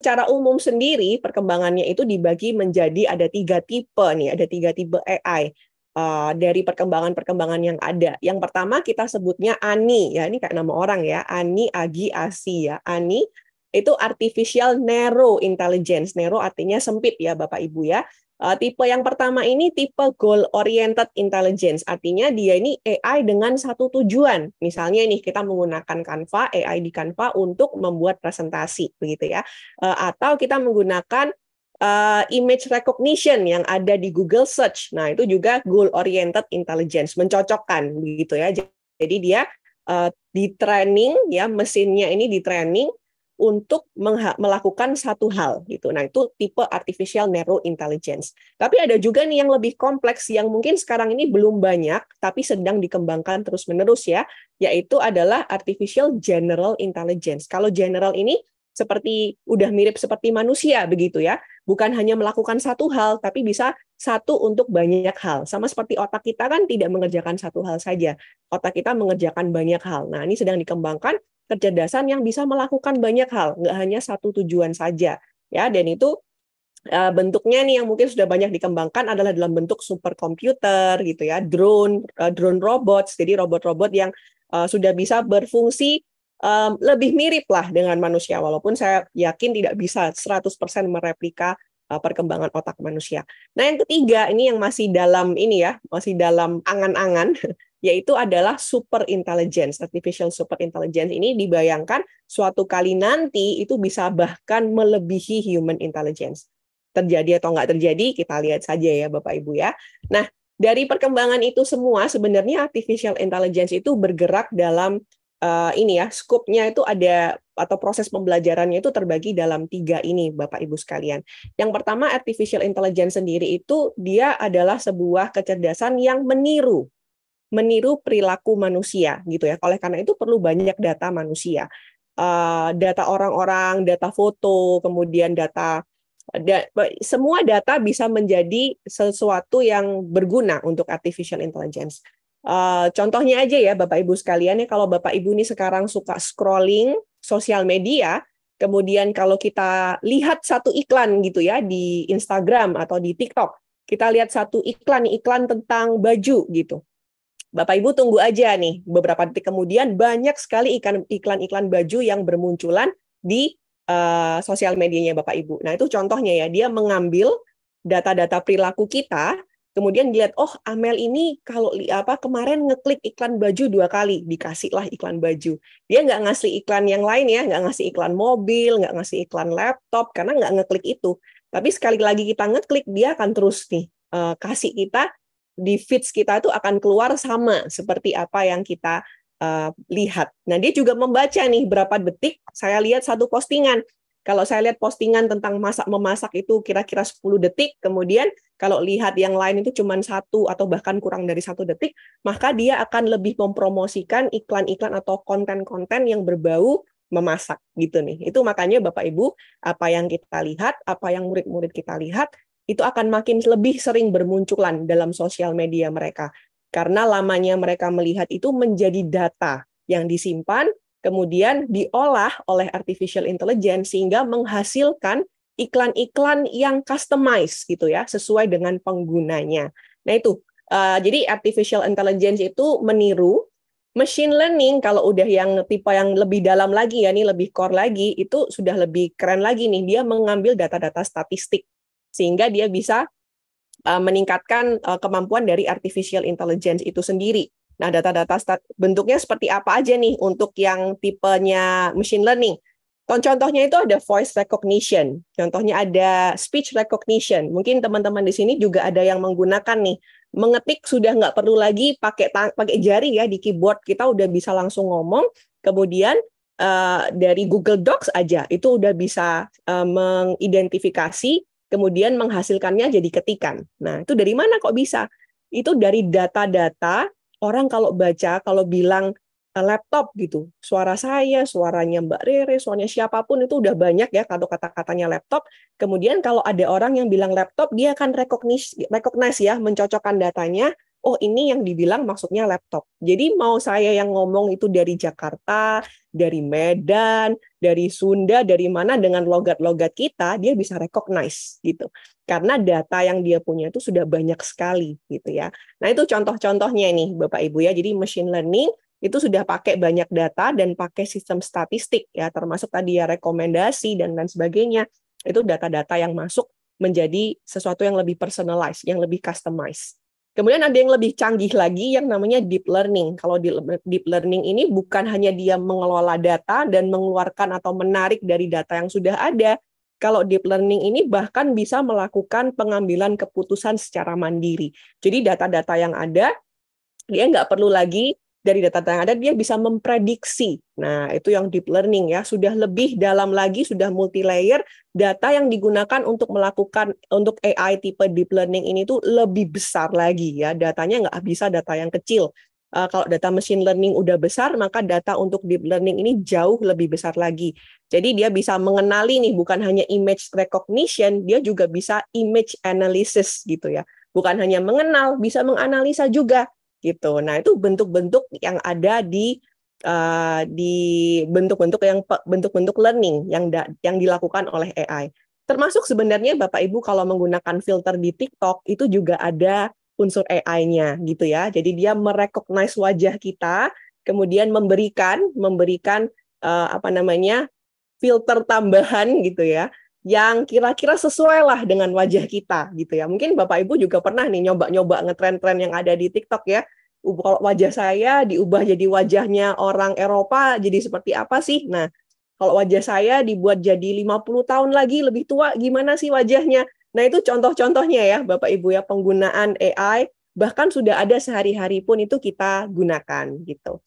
secara umum sendiri perkembangannya itu dibagi menjadi ada 3 tipe nih, ada 3 tipe AI. Dari perkembangan-perkembangan yang ada. Yang pertama kita sebutnya ANI, ya ini kayak nama orang ya, ANI, AGI, ASI ya. ANI itu Artificial Narrow Intelligence. Narrow artinya sempit ya Bapak Ibu ya. Tipe yang pertama ini tipe Goal-Oriented Intelligence, artinya dia ini AI dengan satu tujuan. Misalnya nih kita menggunakan Canva, AI di Canva untuk membuat presentasi, begitu ya. Atau kita menggunakan image recognition yang ada di Google Search. Nah, itu juga goal-oriented intelligence, mencocokkan begitu ya. Jadi dia di training ya, mesinnya ini di training untuk melakukan satu hal gitu. Nah, itu tipe artificial narrow intelligence. Tapi ada juga nih yang lebih kompleks yang mungkin sekarang ini belum banyak tapi sedang dikembangkan terus-menerus ya, yaitu adalah artificial general intelligence. Kalau general ini seperti udah mirip seperti manusia begitu ya. Bukan hanya melakukan satu hal, tapi bisa satu untuk banyak hal. Sama seperti otak kita kan tidak mengerjakan satu hal saja. Otak kita mengerjakan banyak hal. Nah, ini sedang dikembangkan kecerdasan yang bisa melakukan banyak hal, nggak hanya satu tujuan saja. Ya, dan itu bentuknya nih yang mungkin sudah banyak dikembangkan adalah dalam bentuk superkomputer gitu ya, drone robots. Jadi robot-robot yang sudah bisa berfungsi lebih mirip lah dengan manusia, walaupun saya yakin tidak bisa 100% mereplika perkembangan otak manusia. Nah, yang ketiga ini yang masih dalam ini ya, masih dalam angan-angan, yaitu adalah super intelligence. Artificial super intelligence ini dibayangkan suatu kali nanti itu bisa bahkan melebihi human intelligence. Terjadi atau nggak terjadi, kita lihat saja ya Bapak Ibu ya. Nah, dari perkembangan itu semua sebenarnya artificial intelligence itu bergerak dalam ini ya, skopnya itu ada atau proses pembelajarannya itu terbagi dalam 3 ini Bapak Ibu sekalian. Yang pertama, artificial intelligence sendiri itu dia adalah sebuah kecerdasan yang meniru perilaku manusia gitu ya. Oleh karena itu perlu banyak data manusia, data orang-orang, data foto, kemudian semua data bisa menjadi sesuatu yang berguna untuk artificial intelligence. Contohnya aja ya Bapak Ibu sekalian ya, kalau Bapak Ibu ini sekarang suka scrolling sosial media, kemudian kalau kita lihat satu iklan gitu ya di Instagram atau di TikTok, kita lihat satu iklan tentang baju gitu. Bapak Ibu tunggu aja nih, beberapa detik kemudian banyak sekali iklan-iklan baju yang bermunculan di sosial medianya Bapak Ibu. Nah, itu contohnya ya, dia mengambil data-data perilaku kita. Kemudian dilihat, oh Amel ini kalau kemarin ngeklik iklan baju 2 kali, dikasihlah iklan baju. Dia nggak ngasih iklan yang lain ya, nggak ngasih iklan mobil, nggak ngasih iklan laptop, karena nggak ngeklik itu. Tapi sekali lagi kita ngeklik, dia akan terus nih kasih kita, di feeds kita itu akan keluar sama seperti apa yang kita lihat. Nah, dia juga membaca nih berapa detik saya lihat satu postingan. Kalau saya lihat postingan tentang memasak itu kira-kira 10 detik, kemudian kalau lihat yang lain itu cuma 1 atau bahkan kurang dari 1 detik, maka dia akan lebih mempromosikan iklan-iklan atau konten-konten yang berbau memasak gitu nih. Itu makanya Bapak Ibu, apa yang kita lihat, apa yang murid-murid kita lihat, itu akan makin lebih sering bermunculan dalam sosial media mereka. Karena lamanya mereka melihat itu menjadi data yang disimpan, kemudian diolah oleh artificial intelligence sehingga menghasilkan iklan-iklan yang customized gitu ya, sesuai dengan penggunanya. Nah itu, jadi artificial intelligence itu meniru. Machine learning kalau udah yang tipe yang lebih dalam lagi ya, ini lebih core lagi, itu sudah lebih keren lagi nih, dia mengambil data-data statistik sehingga dia bisa meningkatkan kemampuan dari artificial intelligence itu sendiri. Nah, data-data bentuknya seperti apa aja nih untuk yang tipenya machine learning? Contohnya itu ada voice recognition, contohnya ada speech recognition. Mungkin teman-teman di sini juga ada yang menggunakan nih, mengetik sudah nggak perlu lagi pakai jari ya, di keyboard kita udah bisa langsung ngomong, kemudian dari Google Docs aja itu udah bisa mengidentifikasi, kemudian menghasilkannya jadi ketikan. Nah, itu dari mana kok bisa? Itu dari data-data orang kalau baca, kalau bilang laptop gitu, suara saya, suaranya Mbak Rere, suaranya siapapun itu udah banyak ya kalau kata-katanya laptop. Kemudian kalau ada orang yang bilang laptop, dia akan recognize ya, mencocokkan datanya. Oh, ini yang dibilang maksudnya laptop. Jadi mau saya yang ngomong itu dari Jakarta, dari Medan, dari Sunda, dari mana dengan logat-logat kita, dia bisa recognize gitu. Karena data yang dia punya itu sudah banyak sekali gitu ya. Nah, itu contoh-contohnya nih Bapak Ibu ya. Jadi machine learning itu sudah pakai banyak data dan pakai sistem statistik ya, termasuk tadi ya rekomendasi dan lain sebagainya. Itu data-data yang masuk menjadi sesuatu yang lebih personalized, yang lebih customized. Kemudian ada yang lebih canggih lagi yang namanya deep learning. Kalau deep learning ini bukan hanya dia mengelola data dan mengeluarkan atau menarik dari data yang sudah ada. Kalau deep learning ini bahkan bisa melakukan pengambilan keputusan secara mandiri. Jadi data-data yang ada, dia nggak perlu lagi dari data yang ada, dia bisa memprediksi. Nah, itu yang deep learning ya, sudah lebih dalam lagi, sudah multi-layer, data yang digunakan untuk melakukan, untuk AI tipe deep learning ini tuh lebih besar lagi ya, datanya nggak bisa data yang kecil. Kalau data machine learning udah besar, maka data untuk deep learning ini jauh lebih besar lagi. Jadi dia bisa mengenali nih, bukan hanya image recognition, dia juga bisa image analysis gitu ya. Bukan hanya mengenal, bisa menganalisa juga gitu. Nah, itu bentuk-bentuk yang ada di bentuk-bentuk learning yang dilakukan oleh AI. Termasuk sebenarnya Bapak Ibu kalau menggunakan filter di TikTok itu juga ada unsur AI-nya gitu ya. Jadi dia merecognize wajah kita, kemudian memberikan apa namanya filter tambahan gitu ya, yang kira-kira sesuai lah dengan wajah kita gitu ya. Mungkin Bapak Ibu juga pernah nih nyoba-nyoba ngetren-tren yang ada di TikTok ya. Kalau wajah saya diubah jadi wajahnya orang Eropa, jadi seperti apa sih? Nah, kalau wajah saya dibuat jadi 50 tahun lagi lebih tua, gimana sih wajahnya? Nah, itu contoh-contohnya ya Bapak Ibu ya, penggunaan AI, bahkan sudah ada sehari-hari pun itu kita gunakan gitu.